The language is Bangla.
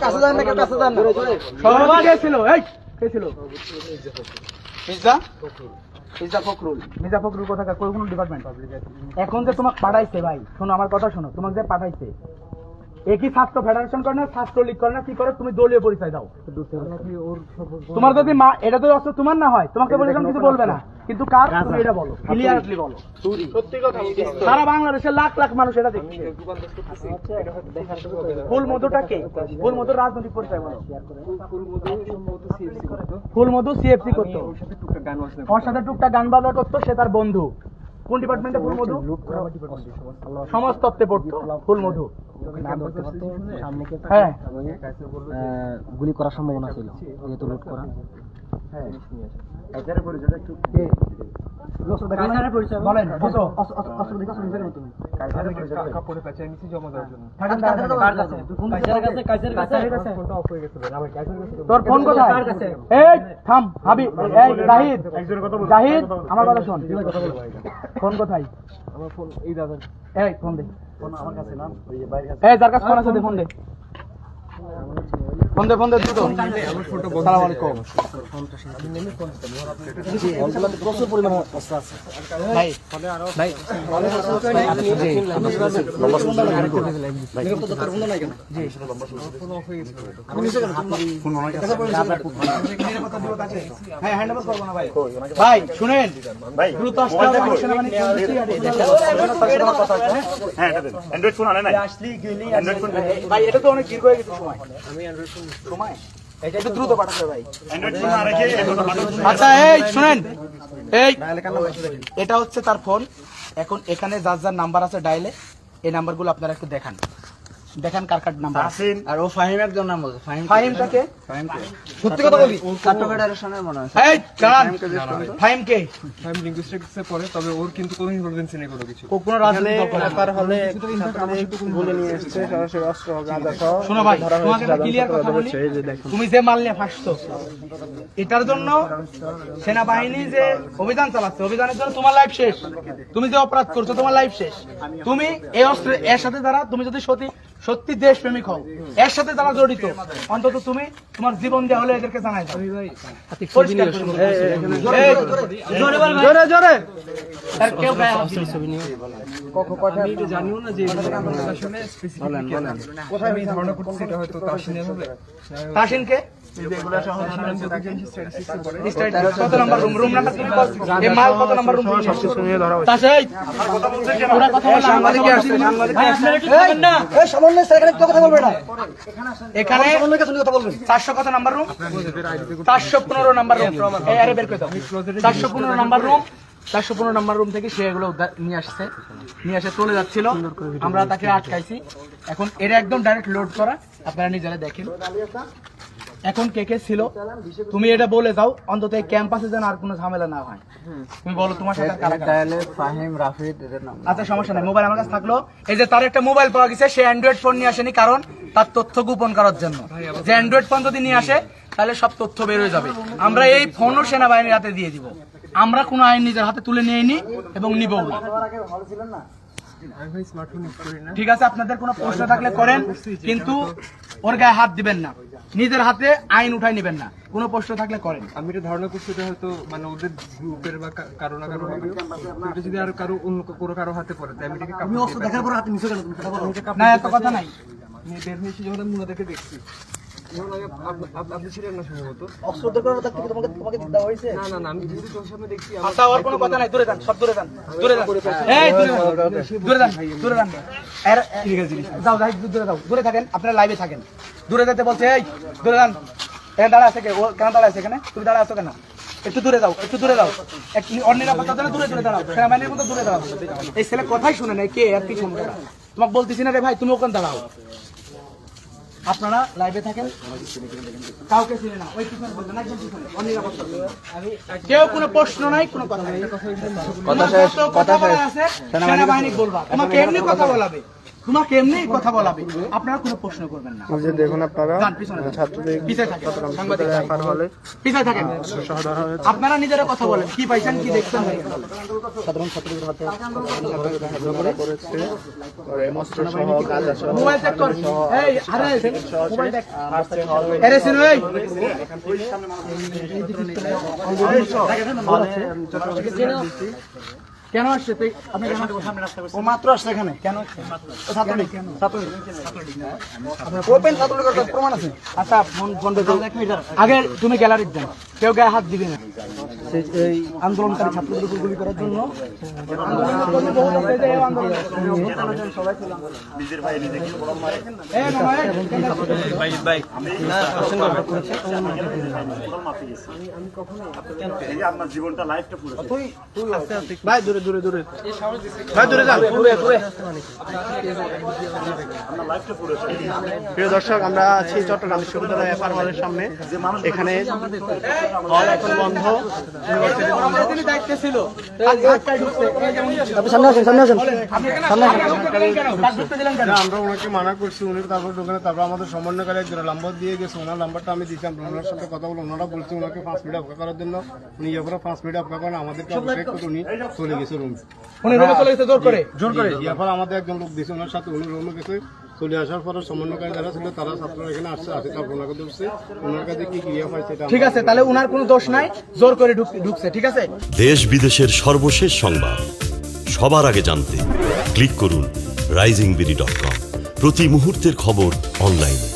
কাছে যান না, কাছে যান না। সবাই কে ছিল? এই কে ছিল? মির্জা ফখরুল। মির্জা ফখরুল কোথাকার? কোন ডিপার্টমেন্ট? এখন যে তোমাকে পাঠাইছে ভাই, শোনো আমার কথা শোনো, তোমাকে যে পাঠাইছে একই ছাত্র ফেডারেশন করে না, ছাত্র লীগ করে না, কি করে? তুমি দলীয় পরিচয় দাও। তোমার যদি এটা তো অস্ত্র তোমার না হয়, তোমাকে বলে কিছু বলবে না, কিন্তু কার? তুমি এটা বলো, ক্লিয়ারলি বলো। সত্যি কথা, সারা বাংলাদেশের লাখ লাখ মানুষ এটা দেখছে। ফুল মধুটা কে? ফুল মধুর রাজনৈতিক পরিচয় বলো। ফুল মধু সিএফসি করতো, ওর সাথে টুকটাক গান বাজনা করতো, সে তার বন্ধু। কোন ডিপার্টমেন্টে ফুল মধু? সমাজতত্ত্বে পড়তো ফুল মধু। হ্যাঁ, গুলি করার সম্ভাবনা ছিল, যেহেতু লুট করা। তোর ফোন কোথায়? এই থাম হাবি, এই জাহিদ, জাহিদ আমার কথা শোন। ফোন কোথায়? আমার ফোন এই দাদা। এই ফোন দে। ফোন আমার কাছে না, এই যার কাছে ফোন আছে দে, ফোন দে। ফোন দে, ফোন দে দ্রুত। আসসালামু আলাইকুম। প্রচুর পরিমাণে অস্ত্র আছে ভাই, ভাই ভাই শুনেন, দ্রুত ভাই, এটা তো অনেক দীর্ঘ হয়ে গেছে সময়। সময় এটা দ্রুত পাঠাতে ভাই। আচ্ছা এই শুনেন, এই এটা হচ্ছে তার ফোন। এখন এখানে যার যার নাম্বার আছে ডায়ালে, এই নাম্বারগুলো আপনারা একটু দেখান, দেখান কার কার নাম্বার। আর ও ফাহিমের জন্য নাম বলছে। ফাহিমটাকে সত্যি কথা বলি, ছাত্র ফেডারেশনের মনে হয়। এই কারণ ফাহিম কে? ফাহিম লিঙ্গুইস্টিক্সে পড়ে, তবে ওর কিন্তু কোনো ইনভলভেন্সি নেই কোনো কিছু। কোনো রাজনীতি ব্যাপার হলে বলে নিয়ে এসেছে সরাসরি অস্ত্র গাঁজা সহ। শোনো ভাই, তোমাকে একটা ক্লিয়ার কথা বলি, তুমি যে মাল নিয়ে ফাঁসছো, এটার জন্য সেনাবাহিনী যে অভিযান চালাচ্ছে, অভিযানের জন্য তোমার লাইফ শেষ। তুমি যে অপরাধ করছো, তোমার লাইফ শেষ। তুমি এই অস্ত্র এর সাথে যারা, তুমি যদি সত্যি দেশপ্রেমিক হও, এর সাথে যারা জড়িত, অন্তত তুমি তোমার জীবন দেওয়া হলে এদেরকে জানাই দাও। জোরে জোরে জানিও না যে আসলে স্পেসিফিক কোথায় আমি ধারণা করছি এটা হয়তো তাসিনের হবে। তাসিনকে কত নাম্বার রুম? রুম নাম্বার তুমি বল, এই মাল কত নাম্বার রুম? তাসিন পুরো কথা বল। সাংবাদিক আসছে, সাংবাদিক এই না, এই সামান্য সেখানে কথা বলবে না। এখানে সামান্য কাছে কথা বলবেন। 400 কত নাম্বার রুম? 415 number room. এই আরে বের করে দাও। 415 নাম্বার রুম। 415 নাম্বার রুম থেকে সে এগুলো নিয়ে আসছে, নিয়ে এসে চলে যাচ্ছিল, আমরা তাকে আটকাইছি। এখন এটা একদম ডাইরেক্ট লোড করা, আপনারা নিজেরা দেখেন। এখন কে কে ছিল তুমি এটা বলে দাও, অন্তত এই ক্যাম্পাসে যেন আর কোনো ঝামেলা না হয়। তুমি বলো তোমার সাথে কারা কারা? ফাহিম, রাফিদ এদের নাম। আচ্ছা সমস্যা নাই, মোবাইল আমার কাছে থাকলো। এই যে তার একটা মোবাইল পাওয়া গেছে, সে অ্যান্ড্রয়েড ফোন নিয়ে আসেনি, কারণ তার তথ্য গোপন করার জন্য। যে অ্যান্ড্রয়েড ফোন যদি নিয়ে আসে, তাহলে সব তথ্য বের হয়ে যাবে। আমরা এই ফোনও সেনাবাহিনীর হাতে দিয়ে দিব। আমরা কোনো আইন নিজের হাতে তুলে নিয়ে নি এবং নিবও না। ঠিক আছে, আপনাদের কোনো প্রশ্ন থাকলে করেন, কিন্তু ওর গায়ে হাত দিবেন না, নিজের হাতে আইন উঠাই নেবেন না। কোনো প্রশ্ন থাকলে করেন। আমি এটা ধারণা করছি এটা হয়তো মানে ওদের গ্রুপের বা কারো না কারো হবে। এটা যদি আর কারো অন্য কারো হাতে পড়ে, তাই আমি এটাকে তুমি অস্ত্র দেখার পর হাতে নিছো কেন? তুমি কথা বলো না, এত কথা নাই। নিয়ে বের হয়েছি যখন আমি মুনাদেরকে দেখছি। আপনি ছিলেন না সম্ভবত। অস্ত্র দেখার পর থেকে তোমাকে দেওয়া হয়েছে? না না না, আমি যেহেতু তোর সামনে দেখছি। আচ্ছা ওর কোনো কথা নাই, দূরে যান, সব দূরে যান, দূরে যান। এই দূরে যান, দূরে যান, দূরে যান। ঠিক আছে, যাও যাই, দূরে যাও, দূরে থাকেন, আপনারা লাইভে থাকেন। দূরে যেতে বলছে, এই দূরে যান। এখানে দাঁড়া আছে কে? ও কেন দাঁড়া আছে এখানে? তুমি দাঁড়া আছো কেন? একটু দূরে যাও, একটু দূরে যাও। অনিরাপত্তার জন্য দূরে দূরে দাঁড়াও, সেনাবাহিনীর মতো দূরে দাঁড়াও। এই ছেলে কথাই শুনে নাই, কে আর কি সমস্যা? তোমাকে বলতেছি না রে ভাই, তুমি ওখানে দাঁড়াও। আপনারা লাইভে থাকেন, কাউকে চিনে না, ওই পিছনে বলবেন, একদম পিছনে, অনিরাপত্তা। কেউ কোনো প্রশ্ন নাই, কোনো কথা নাই। কথা বলা আছে, সেনাবাহিনী বলবা, তোমাকে এমনি কথা বলাবে। তোমাকে এমনি কথা বলাবে, আপনারা কোনো প্রশ্ন করবেন না। ওই যে দেখুন আপনারা যান, পিছনে যান। ছাত্রদের পিছনে থাকেন, সাংবাদিক এফআর হলে পিছনে থাকেন। সহ ধরা হয়েছে। আপনারা নিজেরা কথা বলেন, কি পাইছেন কি দেখছেন। সাধারণ ছাত্রদের হাতে হামলা করেছে, অস্ত্র সহ গাঁজা সহ মোবাইল চেক কর। এই আরে মোবাইল দেখ। আসছে হল আরে শুনো এই কেন আসছে তুই? আপনি কেন সামনে রাস্তা করছেন? ও মাত্র আসছে এখানে। কেন আসছে? ও ছাত্রলীগ। ওপেন ছাত্রলীগের কাছে প্রমাণ আছে। আচ্ছা ফোন দে। আগে তুমি গ্যালারিতে যাও, কেউ গায়ে হাত দিবে না। এই আন্দোলনকারী ছাত্রদের উপর গুলি করার জন্য আন্দোলন বহুত আছে, এই আন্দোলন সবাই ছিল নিজের ভাই নিজেকে বড় মারে। এই ভাই ভাই আসেন কথা করেছে। আমি কখনো এই যে আপনার জীবনটা লাইফটা পুরো তুই ভাই দূরে দূরে দূরে ভাই দূরে যান দূরে দূরে। প্রিয় দর্শক, আমরা আছি চট্টগ্রাম বিশ্ববিদ্যালয় এফআর হলের সামনে। এখানে হল এখন বন্ধ, ইউনিভার্সিটি বন্ধ। তিনি দায়িত্বে ছিল। সামনে আসেন, সামনে আসেন, সামনে আসেন। আমরা ওনাকে মানা করছি, উনি তারপর দোকানে তারপর আমাদের সমন্বয়কারী একজন নাম্বার দিয়ে গেছে, ওনার নাম্বারটা আমি দিয়েছিলাম। ওনার সাথে কথা বলে ওনারা বলছে ওনাকে 5 মিনিট অপেক্ষা করার জন্য। উনি এরপরে 5 মিনিট অপেক্ষা করেন, আমাদেরকে অপেক্ষা করে উনি চলে গেছে রুমে। উনি রুমে চলে গেছে জোর করে। এরপর আমাদের একজন লোক দিয়েছে ওনার সাথে, উনি রুমে গেছে। চলে আসার পরে সমন্বয়কারী যারা ছিল তারা ছাত্ররা এখানে আসছে, তারপর ওনাকে ধরছে। ওনার কাছে কি ক্রিয়া পাইছে এটা ঠিক আছে, তাহলে উনার কোনো দোষ নাই, জোর করে ঢুকছে। ঠিক আছে, দেশ বিদেশের সর্বশেষ সংবাদ সবার আগে জানতে ক্লিক করুন risingbeauty.com। প্রতি মুহূর্তের খবর অনলাইনে।